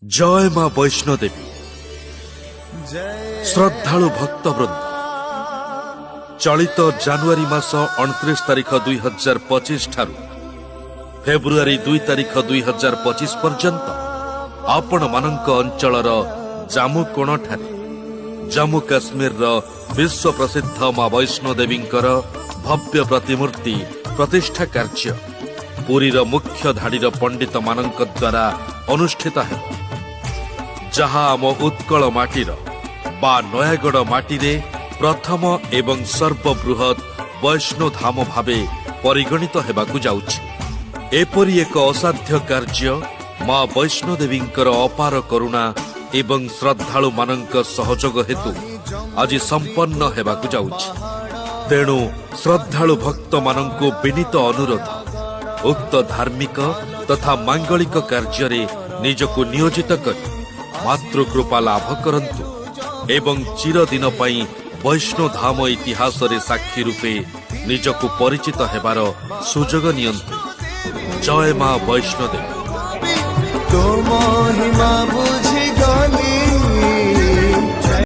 जय मां वैष्णो देवी। श्रद्धालु भक्तवृंद चलित जानुआरी मास 29 तारिख 2025 ठारू फेब्रुआरी 2 तारिख 2025 पर्यंत आपण मानक अंचलर जामु कोण ठारे जम्मू काश्मीर विश्व प्रसिद्ध मां वैष्णो देवींकर भव्य प्रतिमूर्ति प्रतिष्ठा कार्य पुरीर मुख्य धाड़ीर पंडित मानक द्वारा अनुष्ठित है, जहा आम उत्कल माटीर बा नयागढ़ माटीरे प्रथम एवं सर्वबृहत वैष्णो धाम भावे परिगणित हेबाकु जाउछि। एपरि एक असाध्य कार्य मां वैष्णो देवींकर अपार करुणा एवं श्रद्धालु मानक सहयोग हेतु आज संपन्न हेबाकु जाउछि। तेणु श्रद्धालु भक्त मानंकु विनीत अनुरोध उक्त धार्मिक तथा मांगलिक कार्य निजको नियोजित करि मातृकृपा लाभ करंतु एवं चिरदिन पई वैष्णो धाम इतिहास रे साक्षी रूपे निजको परिचित हेबार सुजोग नियंतु। जय मां वैष्णो देवी।